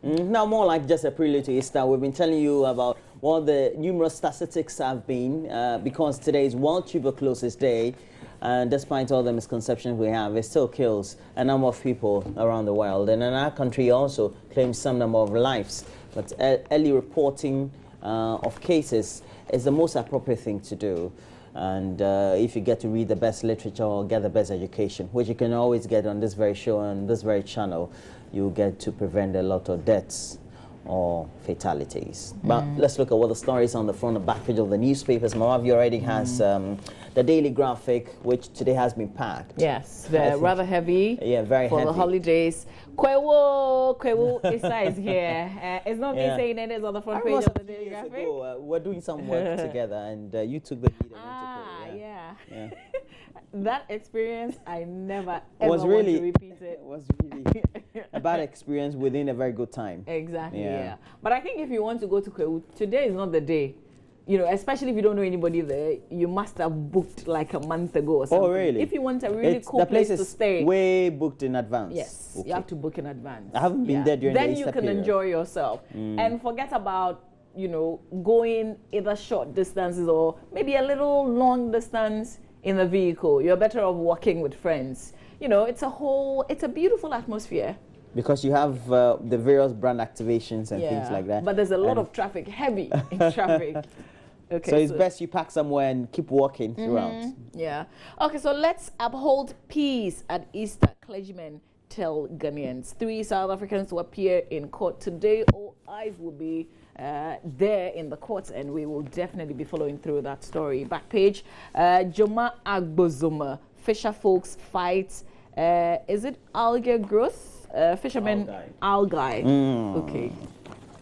Now, more like just a prelude to Easter, we've been telling you about what the numerous statistics have been because today is World Tuberculosis Day. And despite all the misconceptions we have, it still kills a number of people around the world. And in our country also claims some number of lives. But early reporting of cases is the most appropriate thing to do. And if you get to read the best literature or get the best education, which you can always get on this very show and this very channel, you get to prevent a lot of deaths or fatalities. But let's look at what the stories on the front and back page of the newspapers. Mamavi already has the daily graphic, which today has been packed. Yes, they're rather heavy. Yeah, very for heavy. For the holidays. Kwewo Issa is here. It's not me saying it, it's on the front page of the daily graphic. We're doing some work together, and you took the lead. Yeah. Yeah. That experience, I never ever want to repeat it. It was really a bad experience within a very good time. Exactly, yeah. But I think if you want to go to Kwewu, today is not the day. You know, especially if you don't know anybody there, you must have booked like a month ago or something. Oh, really? If you want a really cool place to stay. Way booked in advance. Yes, okay. You have to book in advance. I haven't been there during the Easter Then you can period. enjoy yourself and forget about, you know, going either short distances or maybe a little long distance in the vehicle. You're better off walking with friends. You know, it's a beautiful atmosphere. Because you have the various brand activations and things like that. But there's a lot of traffic, heavy in traffic. Okay, so it's best you pack somewhere and keep walking throughout. Yeah. Okay, so let's uphold peace at Easter, clergymen tell Ghanaians. 3 South Africans to appear in court today. All eyes will be there in the courts, and we will definitely be following through that story. Back page, Joma Agbozoma, fisher folks fight, is it algae growth? Fishermen algae. Okay.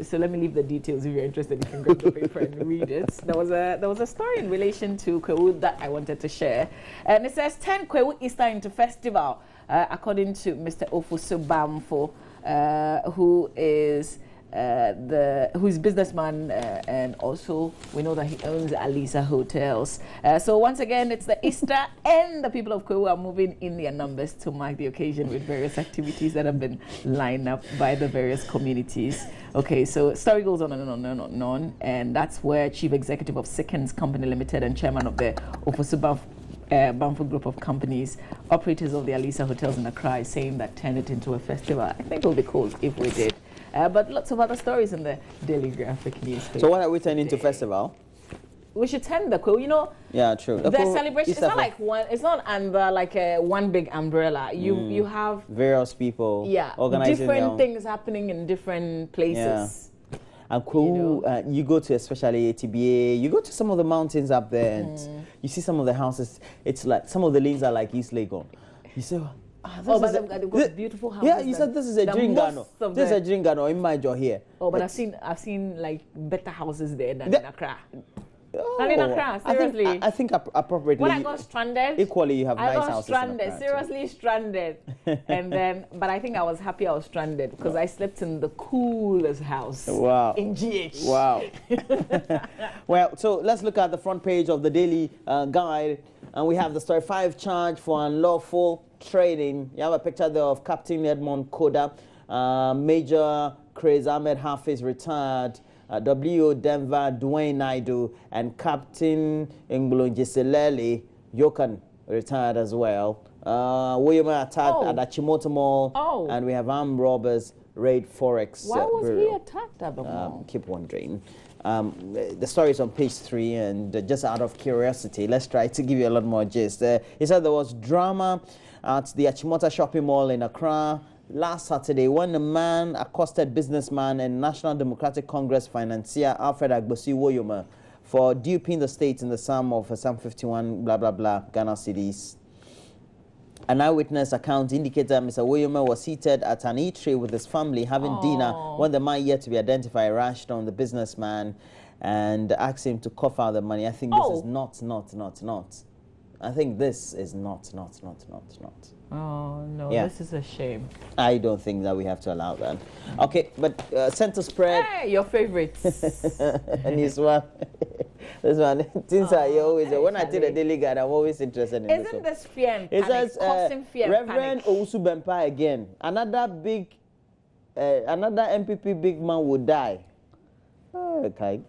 So let me leave the details. If you're interested, you can grab the paper and read it. There was a story in relation to Kwewu that I wanted to share, and it says 10 Kwewu Easter into festival, according to Mr. Ofusu Bamfo, who is businessman, and also we know that he owns Alisa Hotels. So once again, it's the Easter, and the people of Kwewu are moving in their numbers to mark the occasion with various activities that have been lined up by the various communities. Okay, so story goes on and on and on and on, and that's where Chief Executive of Sickens Company Limited and Chairman of the Ofusu Bamfo Group of Companies, operators of the Alisa Hotels in Accra, is saying that turn it into a festival. I think it would be cool if we did. But lots of other stories in the Daily Graphic newspaper. So what are we turning into festival? We should turn the Kwewu, you know. Yeah, true. The celebration, it's not like one, it's not under like one big umbrella. You have various people organizing different things happening in different places. Yeah. And Kwewu, you go to especially ATBA, you go to some of the mountains up there and you see some of the houses. It's like some of the lanes are like East Legon. You say, but they've got beautiful houses. Yeah, you said this is a Dringano. This is a Dringano in my jaw here. Oh, but I've seen like better houses there than in Accra. Than in Accra, seriously. I think appropriately. When I got stranded, equally you have nice houses. I got stranded, seriously stranded. And then, but I think I was happy I was stranded because I slept in the coolest house. Wow. In GH. Wow. Well, so let's look at the front page of the Daily Guide, and we have the story 5 charge for unlawful trading. You have a picture there of Captain Edmond Koda, Major Craze Ahmed Hafiz retired, W. Denver Dwayne Naidu, and Captain Nglonjiselele Yokan retired as well. William attacked at Achimota Mall, and we have armed robbers raid Forex. Why was he attacked at the mall? Keep wondering. The story is on page 3, and just out of curiosity, let's try to give you a lot more gist. He said there was drama at the Achimota shopping mall in Accra last Saturday when a man accosted businessman and National Democratic Congress financier Alfred Agbosi Woyoma for duping the state in the sum of some 51 blah blah blah Ghana cedis. An eyewitness account indicates that Mr. Woyoma was seated at an eatery with his family having dinner when the man yet to be identified rushed on the businessman and asked him to cough out the money. I think this is not. I think this is not. Oh, no, this is a shame. I don't think that we have to allow that. Okay, but center spread. Hey, your favorites. And this one. Since I always, when I take the Daily Guide, I'm always interested in this one. Isn't this fear and it panic? says, Causing fear Reverend and panic. Owusu Bempa again. Another big another MPP big man would die. Okay.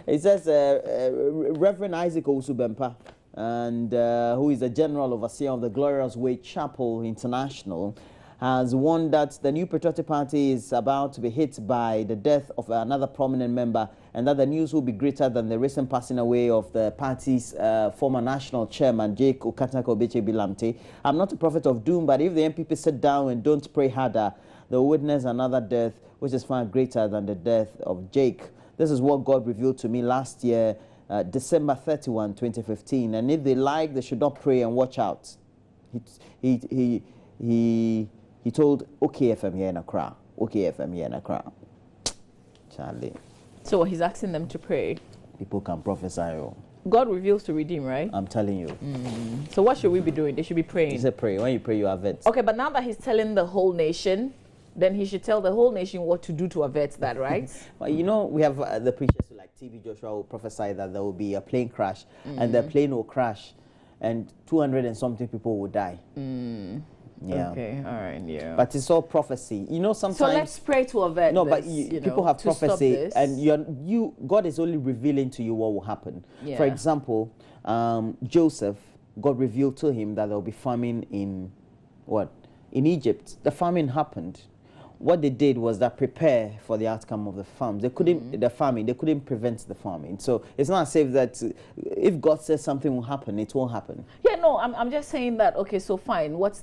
It says Reverend Isaac Osubempa, and who is the General Overseer of the Glorious Way Chapel International, has warned that the new Patriotic Party is about to be hit by the death of another prominent member, and that the news will be greater than the recent passing away of the party's former national chairman, Jake Okatako-Obeche-Bilamte. I'm not a prophet of doom, but if the MPP sit down and don't pray harder, they will witness another death, which is far greater than the death of Jake. This is what God revealed to me last year, December 31, 2015. And if they like, they should not pray and watch out. He told OKFM here in Accra. OKFM here in Accra. Charlie. So he's asking them to pray. People can prophesy. Oh. God reveals to redeem, right? I'm telling you. So what should we be doing? They should be praying. He said pray. When you pray, you avert. Okay, but now that he's telling the whole nation, then he should tell the whole nation what to do to avert that, right? Well, you know, we have the preachers like TB Joshua will prophesy that there will be a plane crash, and the plane will crash, and 200 and something people will die. Yeah. Okay, all right, yeah. But it's all prophecy. You know, sometimes. So let's pray to avert no, this, but people have prophecy, and God is only revealing to you what will happen. Yeah. For example, Joseph, God revealed to him that there will be famine in Egypt. The famine happened. What they did was that prepare for the outcome of the famine. They couldn't they couldn't prevent the famine. So it's not safe that if God says something will happen, it won't happen. Yeah, no, I'm just saying that. Okay, so fine. What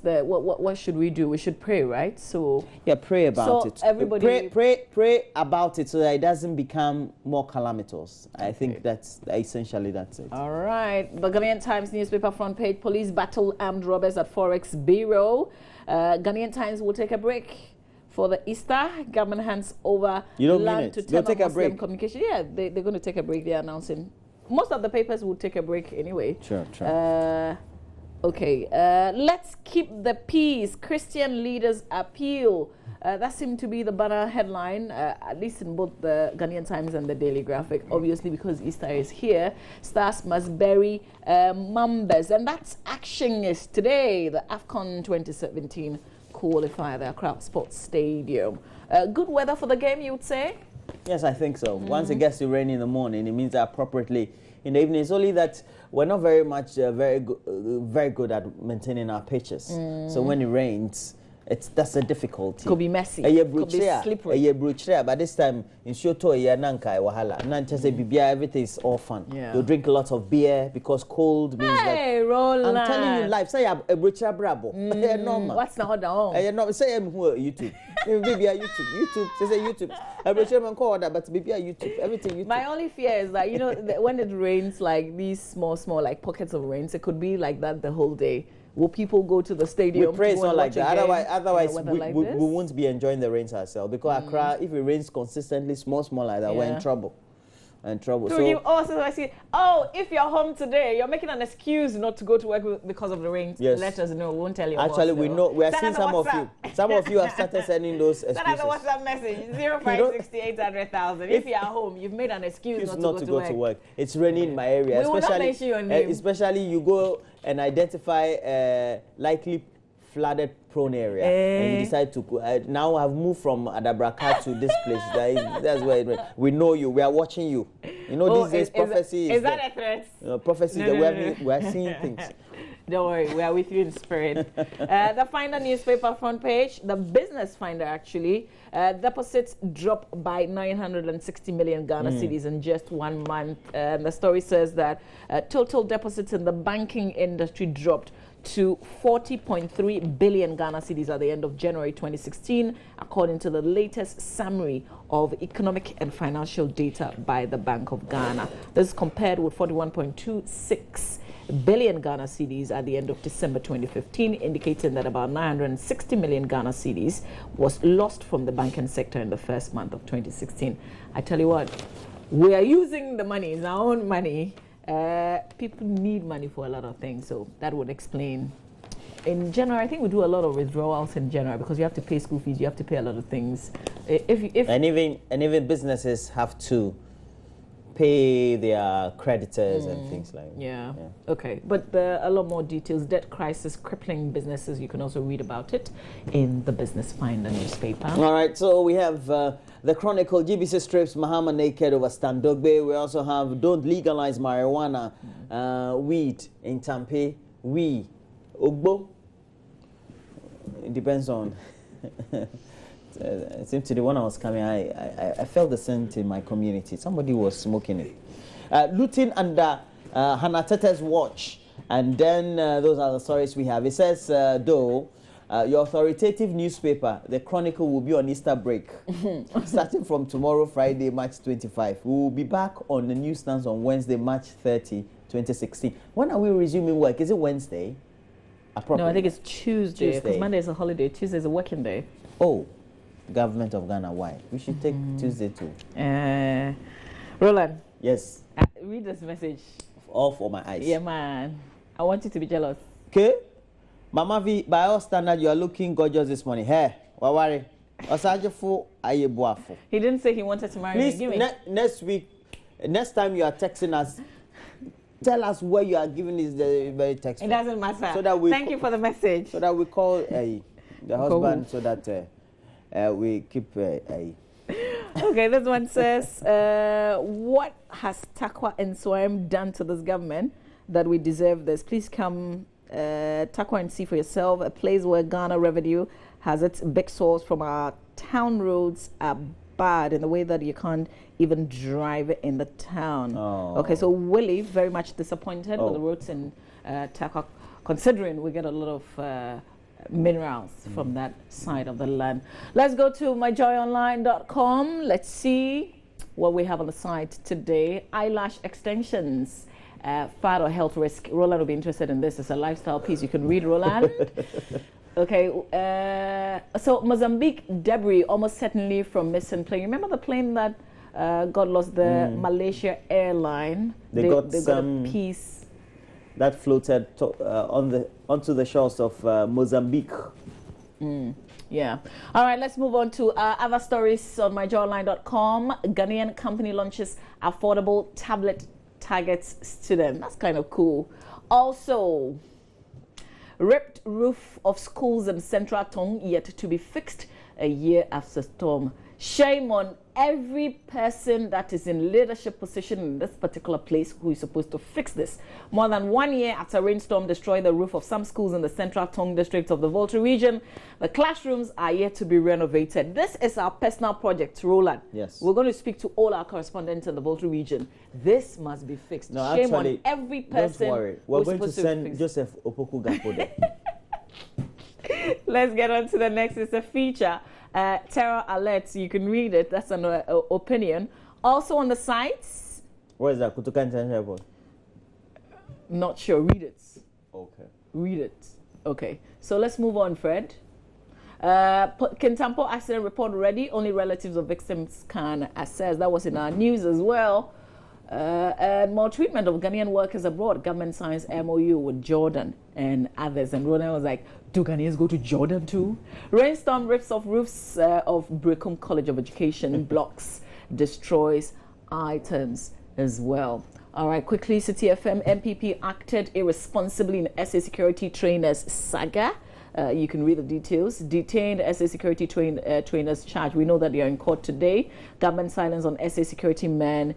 should we do? We should pray, right? So yeah, pray about it. Everybody pray about it so that it doesn't become more calamitous. Okay. I think that's essentially that's it. All right. The Ghanaian Times newspaper front page: police battle armed robbers at Forex Bureau. Ghanaian Times will take a break for the Easter. Government hands over land to They'll take a break. Communication. Yeah, they're going to take a break. They're announcing. Most of the papers will take a break anyway. Sure. Okay. Let's keep the peace. Christian leaders appeal. That seemed to be the banner headline, at least in both the Ghanaian Times and the Daily Graphic. Obviously, because Easter is here, stars must bury Mambas. And that's action is today, the AFCON 2017 qualifier, the Accra Sports Stadium. Good weather for the game, you would say? Yes, I think so. Once it gets to rain in the morning, it means that appropriately in the evening. It's only that we're not very much very good at maintaining our pitches. So when it rains, that's a difficulty. Could be messy. Could be slippery. But this time in Shoto, everything is all fun. Yeah. You'll drink a lot of beer because cold means hey, Roland. I'm telling you live. Say a brucha brabo. What's the order on? No, say YouTube. Maybe a YouTube. Say YouTube. A brucha man call that, but maybe a YouTube. Everything YouTube. My only fear is that when it rains, like these small like pockets of rains, it could be like that the whole day. Will people go to the stadium? We pray it's not like that. Otherwise we won't be enjoying the rains ourselves. Because Accra, if it rains consistently, small like that, we're in trouble. So I see. Oh, if you're home today, you're making an excuse not to go to work because of the rain. Yes. Let us know. We won't tell you. Actually, we know. We are seeing some of you. Some of you have started sending those excuses. Send us a WhatsApp message 056800,000. If you are home, you've made an excuse not to go to work. It's raining in my area. We will not mention your name. Especially you go and identify likely flooded prone area and you decide to now I've moved from Adabraka to this place. That's where we know you. We are watching you. You know, these days prophecy is that a threat? Prophecy we are seeing things. Don't worry, we are with you in spirit. The Finder newspaper front page, the Business Finder actually, deposits dropped by 960 million Ghana cedis in just 1 month. The story says that total deposits in the banking industry dropped to 40.3 billion Ghana cedis at the end of January 2016, according to the latest summary of economic and financial data by the Bank of Ghana. This is compared with 41.26 billion Ghana cedis at the end of December 2015, indicating that about 960 million Ghana cedis was lost from the banking sector in the first month of 2016. I tell you what, we are using the money, it's our own money. People need money for a lot of things, so that would explain. In January, I think we do a lot of withdrawals in January because you have to pay school fees, you have to pay a lot of things. And even businesses have to pay their creditors and things like that. Yeah. Okay. But there are a lot more details. Debt crisis crippling businesses. You can also read about it in the Business Finder newspaper. All right. So we have the Chronicle, GBC strips Mahama naked over Standogbe. We also have don't legalize marijuana, weed in Tampe, Ogbo. It depends on. It seems to the one I was coming, I felt the scent in my community. Somebody was smoking it. Looting under Hannah Tete's watch. And then those are the stories we have. It says, though, your authoritative newspaper, the Chronicle, will be on Easter break. Starting from tomorrow, Friday, March 25. We will be back on the newsstands on Wednesday, March 30, 2016. When are we resuming work? Is it Wednesday? No, I think it's Tuesday. Because Monday is a holiday. Tuesday is a working day. Oh. Government of Ghana, why? We should take Tuesday too. Roland. Yes. Read this message. All for my eyes. Yeah, man. I want you to be jealous. Okay. Mama V, by all standard, you are looking gorgeous this morning. Hey, wawari. Osajefo ayebuafo. He didn't say he wanted to marry me. Please, next time you are texting us, tell us where you are giving this very text. It doesn't matter. So that we Thank you for the message. So that we call the husband so that we keep Okay, this one says, what has Takwa and Swam done to this government that we deserve this? Please come, Takwa, and see for yourself. A place where Ghana revenue has its big source from our town roads are bad in the way that you can't even drive in the town. Oh. Okay, so Willie, very much disappointed with the roads in Takwa, considering we get a lot of minerals from that side of the land. Let's go to myjoyonline.com. Let's see what we have on the site today. Eyelash extensions, fat or health risk. Roland will be interested in this. It's a lifestyle piece. You can read, Roland. Okay, so Mozambique debris almost certainly from missing plane. Remember the plane that got lost, the Malaysia airline? They got a piece that floated onto the shores of Mozambique. Yeah. All right, let's move on to other stories on myjoyonline.com. Ghanaian company launches affordable tablet targets students. That's kind of cool. Also, ripped roof of schools in Central Tong yet to be fixed a year after storm. Shame on every person that is in leadership position in this particular place who is supposed to fix this. More than 1 year after a rainstorm destroyed the roof of some schools in the Central Tong district of the Volta region, the classrooms are yet to be renovated. This is our personal project, Roland. Yes. We're going to speak to all our correspondents in the Volta region. This must be fixed. No, Shame actually, on every person. Don't worry. We're going to send Joseph Opoku Gapo there. Let's get on to the next. It's a feature. Terror alerts. You can read it. That's an opinion. Also on the sites. Where is that? Kutuka International Airport. Not sure. Read it. Okay. Read it. Okay. So let's move on, Fred. Kintampo accident report ready. Only relatives of victims can assess. That was in our news as well. And more treatment of Ghanaian workers abroad. Government signs MOU with Jordan and others. And Ronan was like, do Ghanaians go to Jordan too? Rainstorm rips off roofs of Brecum College of Education blocks, destroys items as well. All right, quickly, City FM MPP acted irresponsibly in SA security trainers saga. You can read the details. Detained SA security trainers charged. We know that they are in court today. Government silence on SA security men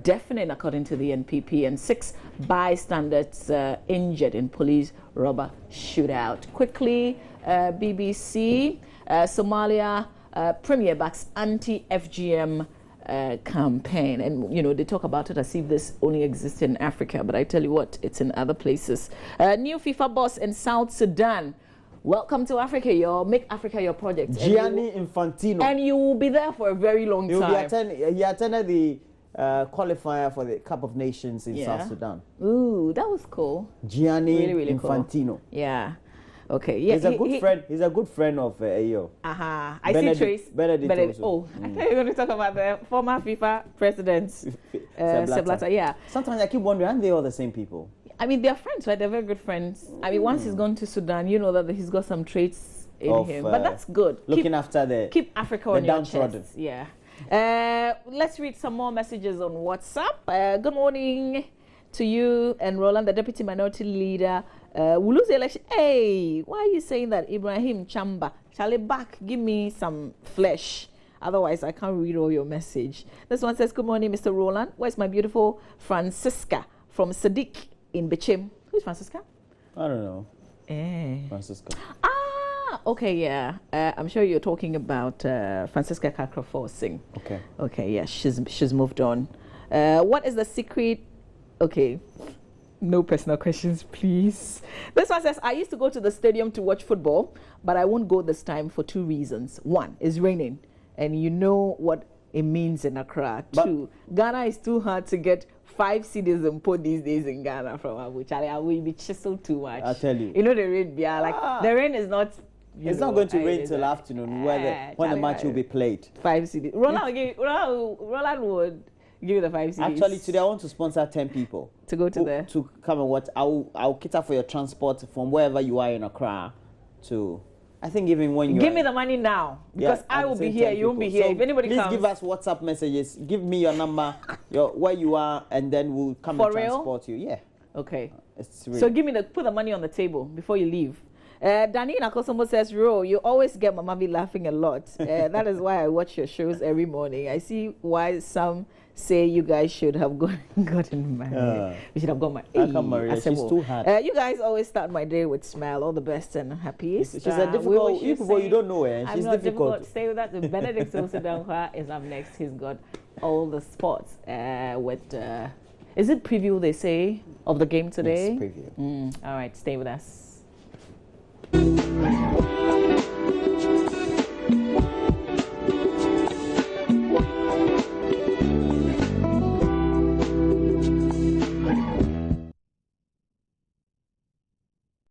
deafening, according to the NPP, and 6 bystanders injured in police robber shootout. Quickly, BBC, Somalia premier backs anti-FGM campaign, and you know they talk about it as if this only exists in Africa, but I tell you what, it's in other places. New FIFA boss in South Sudan. Welcome to Africa, y'all. Make Africa your project. Gianni Infantino. And you will be there for a very long time. He attended the qualifier for the Cup of Nations in South Sudan. Ooh, that was cool. Gianni really Infantino. Cool. Yeah. Okay. Yeah. He's a good friend. He's a good friend of Ayo. I see Trace. Benedict. Oh, I thought you were going to talk about the former FIFA president, Sepp Blatter. Yeah. Sometimes I keep wondering, aren't they all the same people? I mean, they're friends, right? They're very good friends. I mean, once he's gone to Sudan, you know that he's got some traits in him. But that's good. Looking after keep Africa on your chest. Yeah. Let's read some more messages on WhatsApp. Good morning to you and Roland, the Deputy Minority Leader. We'll lose the election. Hey, why are you saying that? Ibrahim Chamba, Charlie back, give me some flesh. Otherwise, I can't read all your message. This one says, good morning, Mr. Roland. Where's my beautiful Francisca from Sadiq in Bechem? Who's Francisca? I don't know. Francisca. Okay, yeah. I'm sure you're talking about Francisca Kakrafo Singh. Okay. Okay, yeah, she's moved on. What is the secret? Okay. No personal questions, please. This one says, I used to go to the stadium to watch football, but I won't go this time for 2 reasons. 1, it's raining, and you know what it means in Accra. But 2, Ghana is too hard to get 5 CDs and put these days in Ghana from Abu. Charlie, I will be chiseled too much. I'll tell you. You know the rain, yeah, like the rain is not. It's not going to rain till afternoon when the match will be played. 5 CDs. Roland would give you the 5 CDs. Actually, today I want to sponsor 10 people to go to there to come and watch. I'll cater for your transport from wherever you are in Accra to. I think even when you give me the money now because I will be here. You won't be here. So if anybody please comes, give us WhatsApp messages. Give me your number, where you are, and then we'll come and transport you. Yeah. Okay. Really so give me put the money on the table before you leave. Danny Nakosomo says, Ro, you always get Mama V laughing a lot. That is why I watch your shows every morning. I see why some say you guys should have gotten married. We should have got married. I can't marry her. She's too hard. You guys always start my day with smile. All the best and happiest. She's a difficult. You don't know her. She's difficult. Stay with that. Benedict Sosudankwa is up next. He's got all the sports with. Is it preview they say of the game today? Yes, preview. All right, stay with us.